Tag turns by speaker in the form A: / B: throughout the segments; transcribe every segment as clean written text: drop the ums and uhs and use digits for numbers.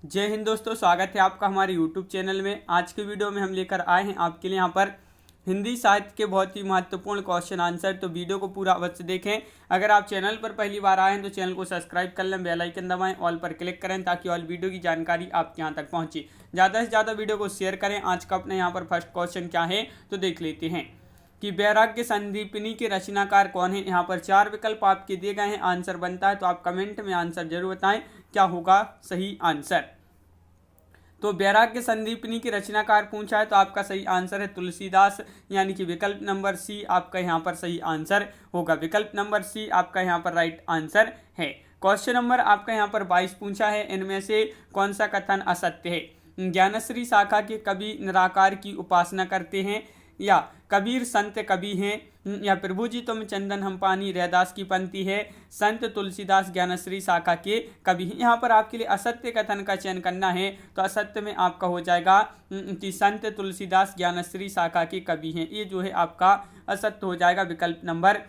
A: जय हिंद दोस्तों, स्वागत है आपका हमारे YouTube चैनल में। आज के वीडियो में हम लेकर आए हैं आपके लिए यहाँ पर हिंदी साहित्य के बहुत ही महत्वपूर्ण क्वेश्चन आंसर। तो वीडियो को पूरा अवश्य देखें। अगर आप चैनल पर पहली बार आए हैं तो चैनल को सब्सक्राइब कर लें, बेल आइकन दबाएं, ऑल पर क्लिक करें ताकि ऑल वीडियो की जानकारी आपके यहाँ तक पहुँचे। ज़्यादा से ज़्यादा वीडियो को शेयर करें। आज का अपने यहाँ पर फर्स्ट क्वेश्चन क्या है तो देख लेते हैं कि वैराग्य संदीपनी के रचनाकार कौन है। यहाँ पर 4 विकल्प आपके दिए गए हैं। आंसर बनता है तो आप कमेंट में आंसर जरूर बताएं क्या होगा सही आंसर। तो वैराग्य संदीपनी के रचनाकार पूछा है तो आपका सही आंसर है तुलसीदास, यानी कि विकल्प नंबर सी आपका यहाँ पर सही आंसर होगा। विकल्प नंबर सी आपका यहाँ पर राइट आंसर है। क्वेश्चन नंबर आपका यहाँ पर 22 पूछा है, इनमें से कौन सा कथन असत्य है। ज्ञानश्री शाखा के कवि निराकार की उपासना करते हैं, या कबीर संत कवि हैं, या प्रभु जी तुम चंदन हम पानी रैदास की पंक्ति है, संत तुलसीदास ज्ञानश्री शाखा के कवि हैं। यहाँ पर आपके लिए असत्य कथन का चयन करना है तो असत्य में आपका हो जाएगा कि संत तुलसीदास ज्ञानश्री शाखा के कवि हैं। ये जो है आपका असत्य हो जाएगा। विकल्प नंबर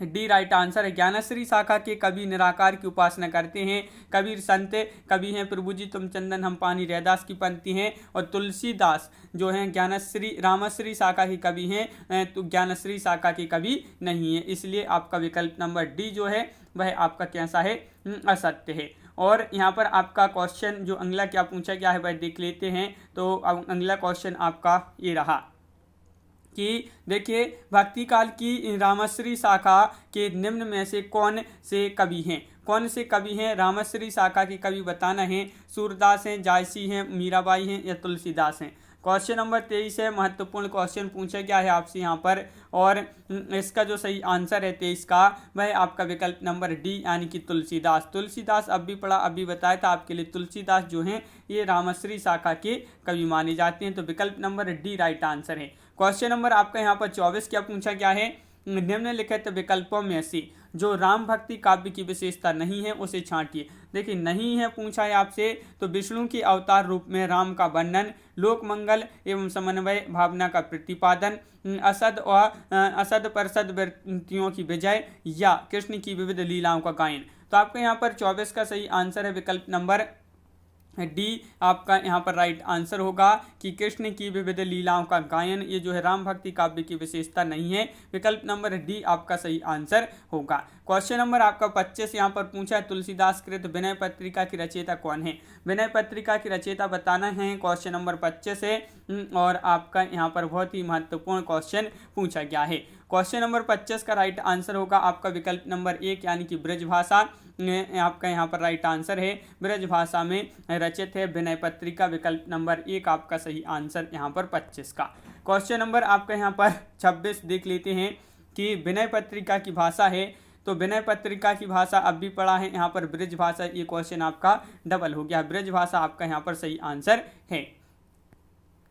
A: डी राइट आंसर है। ज्ञानश्री शाखा के कवि निराकार की उपासना करते हैं, कबीर संत कवि हैं, प्रभु जी तुम चंदन हम पानी रैदास की पंक्ति हैं, और तुलसीदास जो हैं ज्ञानश्री रामश्री शाखा के कवि हैं, तो ज्ञानश्री शाखा के कवि नहीं है। इसलिए आपका विकल्प नंबर डी जो है वह आपका कैसा है, असत्य है। और यहाँ पर आपका क्वेश्चन जो अगला क्या पूछा गया है वह देख लेते हैं। तो अगला क्वेश्चन आपका ये रहा कि देखिए भक्ति काल की रामश्री शाखा के निम्न में से कौन से कवि हैं। कौन से कवि हैं रामश्री शाखा के कवि बताना है। सूरदास हैं, जायसी हैं, मीराबाई हैं, या तुलसीदास हैं। क्वेश्चन नंबर 23 है, महत्वपूर्ण क्वेश्चन पूछा गया है आपसे यहाँ पर, और इसका जो सही आंसर है 23 का वह आपका विकल्प नंबर डी यानी कि तुलसीदास। तुलसीदास अब भी पढ़ा अभी बताया था आपके लिए। तुलसीदास जो हैं ये रामश्री शाखा के कवि माने जाते हैं। तो विकल्प नंबर डी राइट आंसर है। क्वेश्चन नंबर आपका यहाँ पर 24 क्या पूछा गया है, निम्नलिखित विकल्पों में से जो राम भक्ति काव्य की विशेषता नहीं है उसे छांटिए। देखिए नहीं है पूछा है आपसे तो विष्णु के अवतार रूप में राम का वर्णन, लोक मंगल एवं समन्वय भावना का प्रतिपादन, असद परसद वृत्तियों की विजय, या कृष्ण की विविध लीलाओं का गायन। तो आपका यहाँ पर 24 का सही आंसर है विकल्प नंबर डी आपका यहाँ पर राइट आंसर होगा कि कृष्ण की विविध लीलाओं का गायन ये जो है राम भक्ति काव्य की विशेषता नहीं है। विकल्प नंबर डी आपका सही आंसर होगा। क्वेश्चन नंबर आपका 25 यहाँ पर पूछा है, तुलसीदास कृत विनय पत्रिका की रचयिता कौन है। विनय पत्रिका की रचयिता बताना है। क्वेश्चन नंबर 25 है और आपका यहाँ पर बहुत ही महत्वपूर्ण क्वेश्चन पूछा गया है। क्वेश्चन नंबर 25 का राइट आंसर होगा आपका विकल्प नंबर 1 यानी कि ब्रजभाषा आपका यहाँ पर राइट आंसर है। ब्रजभाषा में रचित है विनय पत्रिका। विकल्प नंबर 1 आपका सही आंसर यहाँ पर 25 का। क्वेश्चन नंबर आपका यहाँ पर 26 देख लेते हैं कि विनय पत्रिका की भाषा है तो विनय पत्रिका की भाषा अब भी पढ़ा है यहाँ पर ब्रजभाषा। ये क्वेश्चन आपका डबल हो गया। ब्रजभाषा आपका यहाँ पर सही आंसर है।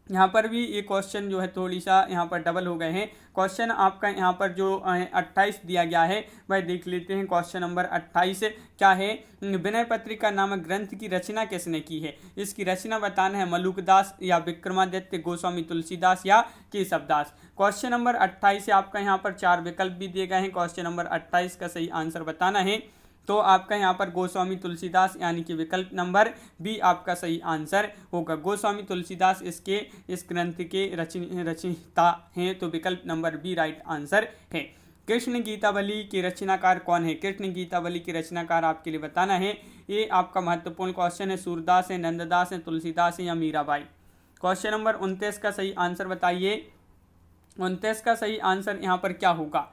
A: यहाँ पर भी ये क्वेश्चन जो है थोड़ी सा यहाँ पर डबल हो गए हैं। क्वेश्चन आपका यहाँ पर जो 28 दिया गया है वह देख लेते हैं। क्वेश्चन नंबर 28 क्या है, विनय पत्रिका नामक ग्रंथ की रचना किसने की है। इसकी रचना बताना है मलुकदास, या विक्रमादित्य गोस्वामी तुलसीदास, या केशवदास। क्वेश्चन नंबर 28 से आपका यहाँ पर 4 विकल्प भी दिए गए हैं। क्वेश्चन नंबर 28 का सही आंसर बताना है तो आपका यहाँ पर गोस्वामी तुलसीदास यानी कि विकल्प नंबर बी आपका सही आंसर होगा। गोस्वामी तुलसीदास इस ग्रंथ के रचयिता हैं। तो विकल्प नंबर बी राइट आंसर है। कृष्ण गीतावली के रचनाकार कौन है। कृष्ण गीतावली के रचनाकार आपके लिए बताना है। ये आपका महत्वपूर्ण क्वेश्चन है। सूरदास है, नंददास है, तुलसीदास है, या मीराबाई। क्वेश्चन नंबर 29 का सही आंसर बताइए। 29 का सही आंसर यहाँ पर क्या होगा,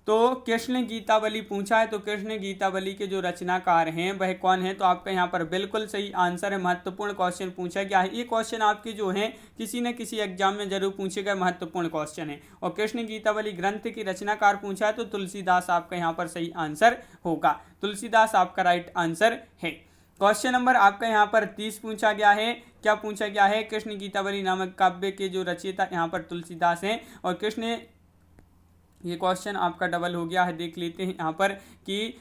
A: तो कृष्ण गीतावली पूछा है तो कृष्ण गीतावली के जो रचनाकार हैं वह कौन है। तो आपका यहाँ पर बिल्कुल सही आंसर है। महत्वपूर्ण क्वेश्चन पूछा गया है। ये क्वेश्चन आपके जो हैं किसी न किसी एग्जाम में जरूर पूछे गए महत्वपूर्ण क्वेश्चन है। और कृष्ण गीतावली ग्रंथ की रचनाकार पूछा है तो तुलसीदास आपका यहाँ पर सही आंसर होगा। तुलसीदास आपका राइट आंसर है। क्वेश्चन नंबर आपका यहाँ पर 30 पूछा गया है। क्या पूछा गया है, कृष्ण गीतावली नामक काव्य के जो रचयिता यहाँ पर तुलसीदास हैं, और कृष्ण ये क्वेश्चन आपका डबल हो गया है। देख लेते हैं यहाँ पर कि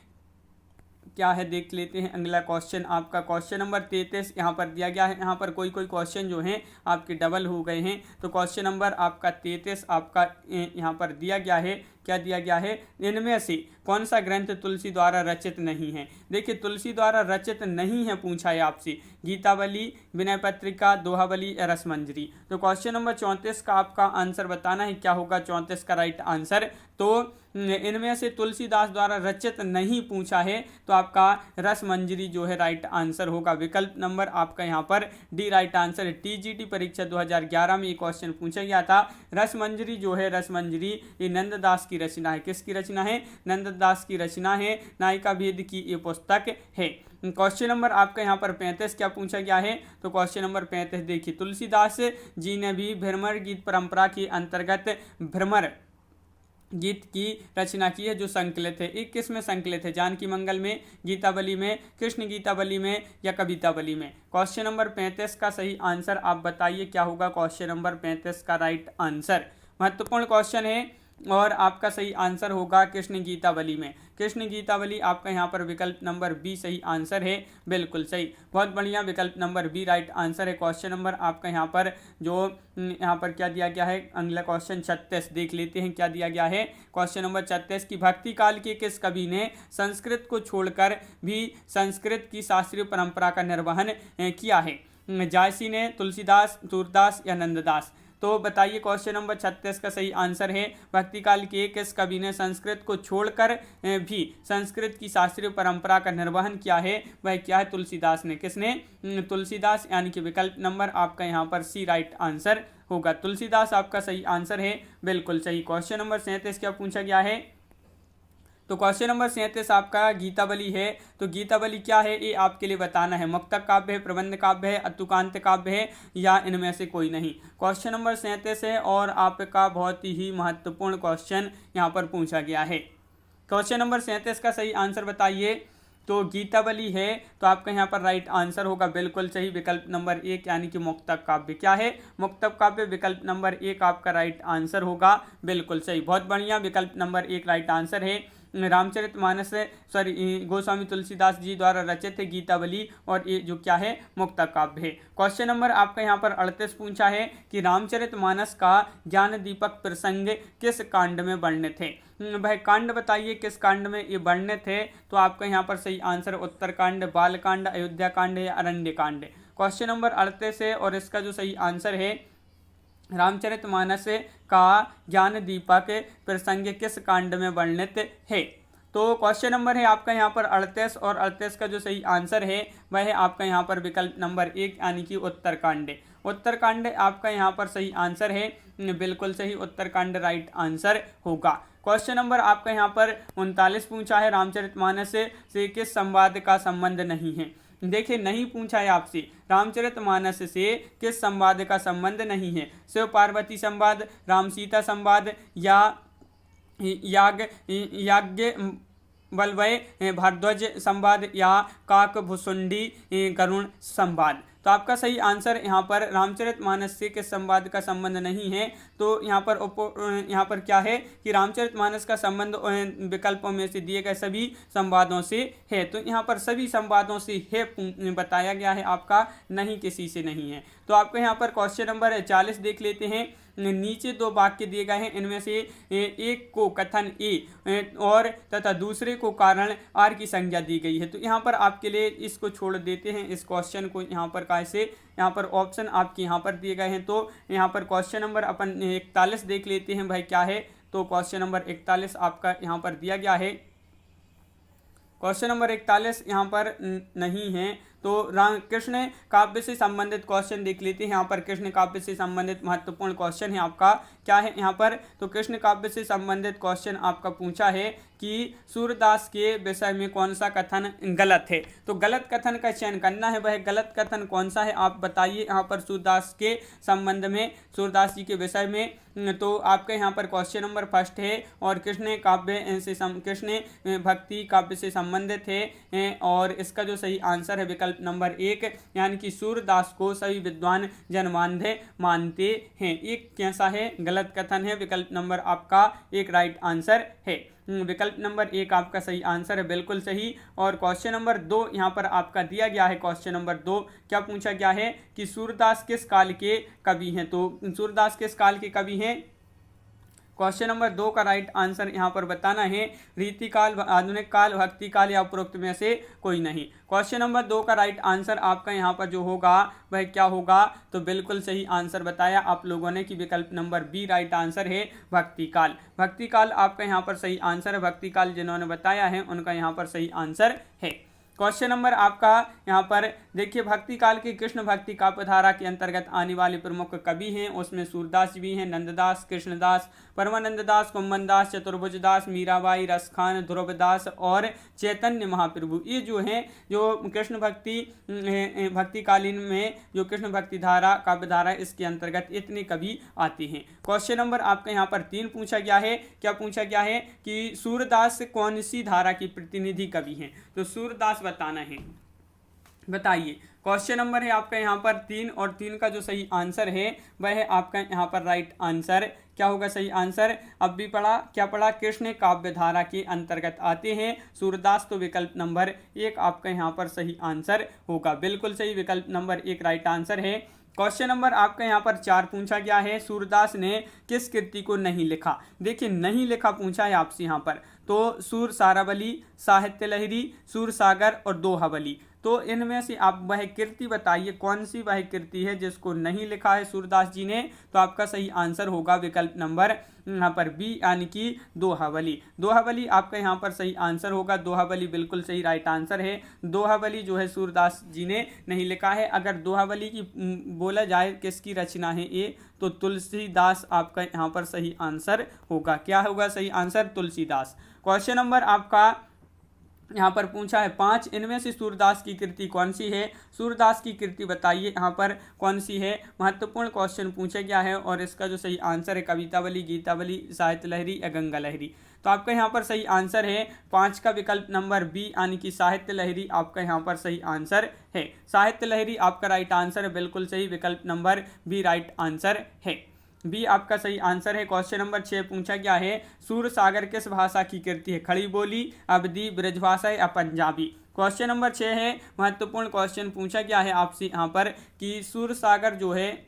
A: क्या है देख लेते हैं। अगला क्वेश्चन आपका क्वेश्चन नंबर 33 यहाँ पर दिया गया है। यहाँ पर कोई क्वेश्चन जो हैं आपके डबल हो गए हैं। तो क्वेश्चन नंबर आपका 33 आपका यहाँ पर दिया गया है। क्या दिया गया है, इनमें से कौन सा ग्रंथ तुलसी द्वारा रचित नहीं है। देखिए तुलसी द्वारा रचित नहीं है पूछा है आपसे, गीतावली, विनय पत्रिका, दोहावली या रसमंजरी। तो क्वेश्चन नंबर 34 का आपका आंसर बताना है, क्या होगा 34 का राइट आंसर। तो इनमें से तुलसीदास द्वारा रचित नहीं पूछा है, तो आपका रसमंजरी जो है राइट आंसर होगा। विकल्प नंबर आपका यहाँ पर डी राइट आंसर है। टीजीटी परीक्षा 2011 में ये क्वेश्चन पूछा गया था। रसमंजरी जो है, रसमंजरी ये नंददास की रचना है। किसकी रचना है, नंददास की रचना है। नायिका भेद की ये पुस्तक है। क्वेश्चन नंबर आपका यहाँ पर 35 क्या पूछा गया है। तो क्वेश्चन नंबर 35 देखिए, तुलसीदास जी ने भी भ्रमर गीत परंपरा के अंतर्गत भ्रमर गीत की रचना की है, जो संकलित है। एक किस में संकलित है, जानकी मंगल में, गीतावली में, कृष्ण गीतावली में या कवितावली में। क्वेश्चन नंबर 35 का सही आंसर आप बताइए, क्या होगा क्वेश्चन नंबर 35 का राइट आंसर। महत्वपूर्ण क्वेश्चन है और आपका सही आंसर होगा कृष्ण गीतावली में। कृष्ण गीतावली आपका यहाँ पर विकल्प नंबर बी सही आंसर है, बिल्कुल सही, बहुत बढ़िया, विकल्प नंबर बी राइट आंसर है। क्वेश्चन नंबर आपका यहाँ पर जो यहाँ पर क्या दिया गया है, अगला क्वेश्चन 36 देख लेते हैं क्या दिया गया है। क्वेश्चन नंबर 36 की भक्ति काल के किस कवि ने संस्कृत को छोड़कर भी संस्कृत की शास्त्रीय परंपरा का निर्वहन किया है। जायसी ने, तुलसीदास, सूरदास या नंददास। तो बताइए क्वेश्चन नंबर 36 का सही आंसर है, भक्ति काल के किस कवि ने संस्कृत को छोड़कर भी संस्कृत की शास्त्रीय परंपरा का निर्वहन किया है, वह क्या है, तुलसीदास ने। किसने, तुलसीदास, यानी कि विकल्प नंबर आपका यहाँ पर सी राइट आंसर होगा। तुलसीदास आपका सही आंसर है, बिल्कुल सही। क्वेश्चन नंबर 37 क्या पूछा गया है। तो क्वेश्चन नंबर 37 आपका गीतावली है। तो गीतावली क्या है ये आपके लिए बताना है। मुक्तक काव्य है, प्रबंध काव्य है, अतुकांत काव्य है या इनमें से कोई नहीं। क्वेश्चन नंबर 37 है और आपका बहुत ही महत्वपूर्ण क्वेश्चन यहाँ पर पूछा गया है। क्वेश्चन नंबर 37 का सही आंसर बताइए। तो गीतावली है, तो आपका यहाँ पर राइट आंसर होगा, बिल्कुल सही, विकल्प नंबर 1 यानी कि मुक्तक काव्य। क्या है, मुक्तक काव्य, विकल्प नंबर 1 आपका राइट आंसर होगा, बिल्कुल सही, बहुत बढ़िया, विकल्प नंबर 1 राइट आंसर है। रामचरितमानस गोस्वामी तुलसीदास जी द्वारा रचित है गीतावली, और ये जो क्या है, मुक्तक काव्य है। क्वेश्चन नंबर आपका यहाँ पर 38 पूछा है कि रामचरितमानस का ज्ञान दीपक प्रसंग किस कांड में वर्णित है। वह कांड बताइए किस कांड में ये वर्णित है। तो आपका यहाँ पर सही आंसर उत्तरकांड, बालकांड, अयोध्या कांड या अरण्य कांड। क्वेश्चन नंबर 38 है और इसका जो सही आंसर है, रामचरितमानस का ज्ञान दीपक प्रसंग किस कांड में वर्णित है। तो क्वेश्चन नंबर है आपका यहाँ पर 38 और 38 का जो सही आंसर है वह है आपका यहाँ पर विकल्प नंबर 1 यानी कि उत्तरकांड। उत्तरकांड आपका यहाँ पर सही आंसर है, बिल्कुल सही, उत्तरकांड राइट आंसर होगा। क्वेश्चन नंबर आपका यहाँ पर 39 पूछा है, रामचरितमानस से किस संवाद का संबंध नहीं है। देखिए नहीं पूछा है आपसे, रामचरितमानस से किस संवाद का संबंध नहीं है। शिव पार्वती संवाद, राम सीता संवाद या याज्ञ बलवय भारद्वाज संवाद या काकभुसुंडी गरुण संवाद। तो आपका सही आंसर यहाँ पर रामचरितमानस से किस संवाद का संबंध नहीं है। तो यहाँ पर क्या है कि रामचरितमानस का संबंध विकल्पों में से दिए गए सभी संवादों से है। तो यहाँ पर सभी संवादों से है बताया गया है, आपका नहीं किसी से नहीं है। तो आपको यहाँ पर क्वेश्चन नंबर 40 देख लेते हैं। नीचे दो वाक्य दिए गए हैं, इनमें से एक को कथन ए और तथा दूसरे को कारण आर की संज्ञा दी गई है। तो यहाँ पर आपके लिए इसको छोड़ देते हैं, इस क्वेश्चन को यहाँ पर कैसे, यहाँ पर ऑप्शन आपके यहाँ पर दिए गए हैं। तो यहाँ पर क्वेश्चन नंबर अपन 41 देख लेते हैं भाई क्या है। तो क्वेश्चन नंबर 41 आपका यहाँ पर दिया गया है। क्वेश्चन नंबर 41 यहाँ पर नहीं है। तो कृष्ण काव्य से संबंधित क्वेश्चन देख लेते हैं। यहाँ पर कृष्ण काव्य से संबंधित महत्वपूर्ण क्वेश्चन है आपका, क्या है यहाँ पर। तो कृष्ण काव्य से संबंधित क्वेश्चन आपका पूछा है कि सूरदास के विषय में कौन सा कथन गलत है। तो गलत कथन का चयन करना है, वह गलत कथन कौन सा है आप बताइए। यहाँ पर सूरदास के संबंध में, सूरदास जी के विषय में, तो आपके यहाँ पर क्वेश्चन नंबर फर्स्ट है और कृष्ण काव्य से कृष्ण भक्ति काव्य से संबंधित है और इसका जो सही आंसर है विकल्प विकल्प नंबर 1 यानी कि सूरदास को सभी विद्वान जनमानधे मानते हैं। एक कैसा है, गलत कथन है। विकल्प नंबर आपका एक राइट आंसर है। विकल्प नंबर 1 आपका सही आंसर है, बिल्कुल सही। और क्वेश्चन नंबर 2 यहाँ पर आपका दिया गया है। क्वेश्चन नंबर 2 क्या पूछा गया है कि सूरदास किस काल के कवि हैं। तो सूरदास किस काल के कवि हैं। क्वेश्चन नंबर 2 का राइट आंसर यहाँ पर बताना है रीतिकाल, आधुनिक काल, भक्ति काल या उपरोक्त में से कोई नहीं। क्वेश्चन नंबर 2 का राइट आंसर आपका यहाँ पर जो होगा वह क्या होगा, तो बिल्कुल सही आंसर बताया आप लोगों ने कि विकल्प नंबर बी राइट आंसर है भक्ति काल। भक्ति काल आपका यहाँ पर सही आंसर है। भक्ति काल जिन्होंने बताया है उनका यहाँ पर सही आंसर है। क्वेश्चन नंबर आपका यहाँ पर देखिए, भक्ति काल की कृष्ण भक्ति काव्यधारा के अंतर्गत आने वाले प्रमुख कवि हैं, उसमें सूरदास भी हैं, नंददास, कृष्णदास, परमानंददास, कुंभनदास, चतुर्भुजदास, मीराबाई, रसखान, ध्रुवदास और चैतन्य महाप्रभु। ये जो हैं जो कृष्ण भक्ति कालीन में जो कृष्ण भक्ति धारा काव्यधारा इसके अंतर्गत इतने कवि आते हैं। क्वेश्चन नंबर आपका यहाँ पर 3 पूछा गया है। क्या पूछा गया है कि सूरदास कौन सी धारा की प्रतिनिधि कवि हैं। तो सूरदास बताना है, बताइए। क्वेश्चन नंबर है आपका यहाँ पर 3 और 3 का जो सही आंसर है वह है आपका यहाँ पर राइट आंसर। क्या होगा सही आंसर, अब भी पढ़ा, क्या पढ़ा, कृष्ण काव्य धारा के अंतर्गत आते हैं सूरदास। तो विकल्प नंबर 1 आपका यहाँ पर सही आंसर होगा, बिल्कुल सही। विकल्प नंबर 1 राइट आंसर है। क्वेश्चन नंबर आपका यहाँ पर 4 पूछा गया है, सूरदास ने किस कृति को नहीं लिखा। देखिए नहीं लिखा पूछा है आपसे यहाँ पर, तो सूर सारावली, साहित्य लहरी, सूर सागर और दोहावली। तो इनमें से आप वह कृति बताइए, कौन सी वह कृति है जिसको नहीं लिखा है सूरदास जी ने। तो आपका सही आंसर होगा विकल्प नंबर यहाँ पर बी यानी कि दोहावली। दोहावली आपका यहाँ पर सही आंसर होगा। दोहावली बिल्कुल सही राइट आंसर है। दोहावली जो है सूरदास जी ने नहीं लिखा है। अगर दोहावली की बोला जाए किसकी रचना है ये, तो तुलसीदास आपका यहाँ पर सही आंसर होगा। क्या होगा सही आंसर, तुलसीदास। क्वेश्चन नंबर आपका यहाँ पर पूछा है 5, इनमें से सूरदास की कृति कौन सी है। सूरदास की कृति बताइए यहाँ पर कौन सी है। महत्वपूर्ण क्वेश्चन पूछा गया है और इसका जो सही आंसर है कवितावली, गीतावली, साहित्य लहरी या गंगा लहरी। तो आपका यहाँ पर सही आंसर है 5 का विकल्प नंबर बी यानी कि साहित्य लहरी आपका यहाँ पर सही आंसर है। साहित्य लहरी आपका राइट आंसर है, बिल्कुल सही। विकल्प नंबर बी राइट आंसर है, बी आपका सही आंसर है। क्वेश्चन नंबर 6 पूछा गया है, सूर सागर किस भाषा की कृति है। खड़ी बोली, अवधी, ब्रजभाषा या पंजाबी। क्वेश्चन नंबर 6 है, महत्वपूर्ण क्वेश्चन पूछा गया है आपसे यहाँ पर कि सूर सागर जो है,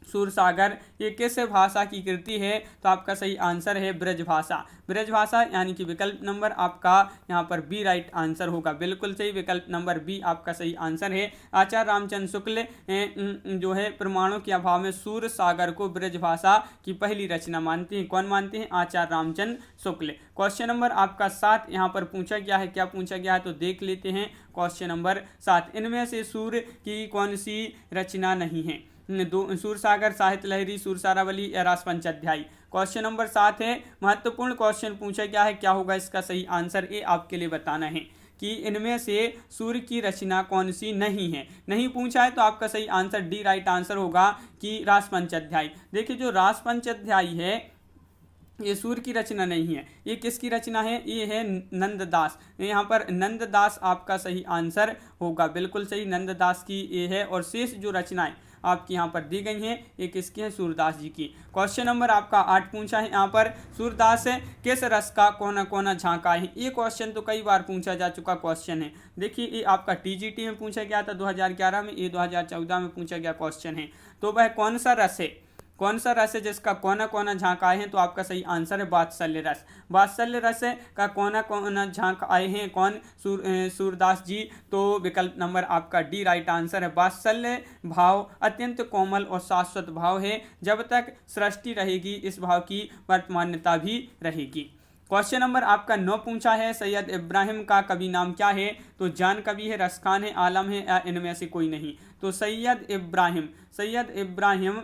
A: सूरसागर ये किस भाषा की कृति है। तो आपका सही आंसर है ब्रजभाषा। ब्रजभाषा यानी कि विकल्प नंबर आपका यहाँ पर बी राइट आंसर होगा, बिल्कुल सही। विकल्प नंबर बी आपका सही आंसर है। आचार्य रामचंद्र शुक्ल जो है प्रमाणों के अभाव में सूरसागर को ब्रजभाषा की पहली रचना मानते हैं। कौन मानते हैं, आचार्य रामचंद्र शुक्ल। क्वेश्चन नंबर आपका 7 यहाँ पर पूछा गया है। क्या पूछा गया है तो देख लेते हैं। क्वेश्चन नंबर 7, इनमें से सूर की कौन सी रचना नहीं है। सूरसागर, साहित्य लहरी, सूरसारावली या रास पंचाध्यायी। क्वेश्चन नंबर 7 है, महत्वपूर्ण क्वेश्चन पूछा गया है। क्या होगा इसका सही आंसर, ये आपके लिए बताना है कि इनमें से सूर्य की रचना कौन सी नहीं है। नहीं पूछा है तो आपका सही आंसर डी राइट आंसर होगा कि रास पंचाध्यायी। देखिए जो रास पंचाध्यायी है ये सूर्य की रचना नहीं है। ये किसकी रचना है, ये है नंददास। यहाँ पर नंददास आपका सही आंसर होगा, बिल्कुल सही। नंददास की ये है और शेष जो रचनाएं आपकी यहाँ पर दी गई हैं ये किसकी है, सूरदास जी की। क्वेश्चन नंबर आपका 8 पूछा है यहाँ पर, सूरदास किस रस का कोना कोना झांका है। ये क्वेश्चन तो कई बार पूछा जा चुका क्वेश्चन है। देखिए ये आपका टीजीटी में पूछा गया था 2011 में, ये 2014 में पूछा गया क्वेश्चन है। तो वह कौन सा रस है, कौन सा रस है जिसका कोना कोना झांक आए हैं। तो आपका सही आंसर है वात्सल्य रस। वात्सल्य रस का कोना कोना झांक आए हैं कौन, सूरदास जी। तो विकल्प नंबर आपका डी राइट आंसर है। वात्सल्य भाव अत्यंत कोमल और शाश्वत भाव है, जब तक सृष्टि रहेगी इस भाव की वर्तमान्यता भी रहेगी। क्वेश्चन नंबर आपका 9 पूछा है, सैयद इब्राहिम का कवि नाम क्या है। तो जान कवि है, रसखान है, आलम है या इनमें से कोई नहीं। तो सैयद इब्राहिम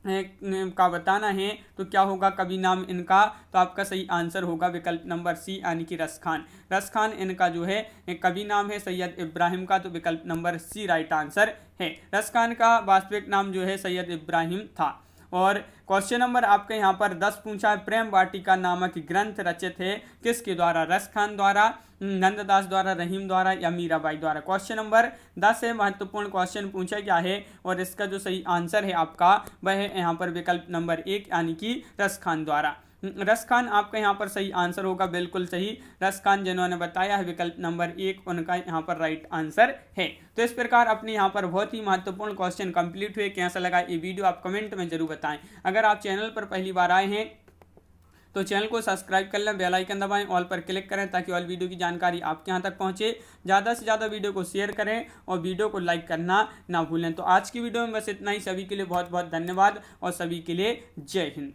A: का बताना है तो क्या होगा कवि नाम इनका। तो आपका सही आंसर होगा विकल्प नंबर सी यानी कि रसखान। रसखान इनका जो है कवि नाम है सैयद इब्राहिम का। तो विकल्प नंबर सी राइट आंसर है। रसखान का वास्तविक नाम जो है सैयद इब्राहिम था। और क्वेश्चन नंबर आपके यहाँ पर 10 पूछा है, प्रेम वाटिका नामक ग्रंथ रचित है किसके द्वारा? रस खान द्वारा, नंददास द्वारा, रहीम द्वारा या मीराबाई द्वारा। क्वेश्चन नंबर 10 है, महत्वपूर्ण क्वेश्चन पूछा गया है और इसका जो सही आंसर है आपका वह है यहाँ पर विकल्प नंबर 1 यानी कि रस खान द्वारा। रस खान आपका यहाँ पर सही आंसर होगा, बिल्कुल सही। रस खान जिन्होंने बताया है विकल्प नंबर 1 उनका यहाँ पर राइट आंसर है। तो इस प्रकार अपने यहाँ पर बहुत ही महत्वपूर्ण क्वेश्चन कंप्लीट हुए। कैसा लगा ये वीडियो आप कमेंट में जरूर बताएं। अगर आप चैनल पर पहली बार आए हैं तो चैनल को सब्सक्राइब कर लें, बेल आइकन दबाएं, ऑल पर क्लिक करें ताकि ऑल वीडियो की जानकारी आपके यहाँ तक पहुँचे। ज़्यादा से ज़्यादा वीडियो को शेयर करें और वीडियो को लाइक करना ना भूलें। तो आज की वीडियो में बस इतना ही। सभी के लिए बहुत बहुत धन्यवाद और सभी के लिए जय हिंद।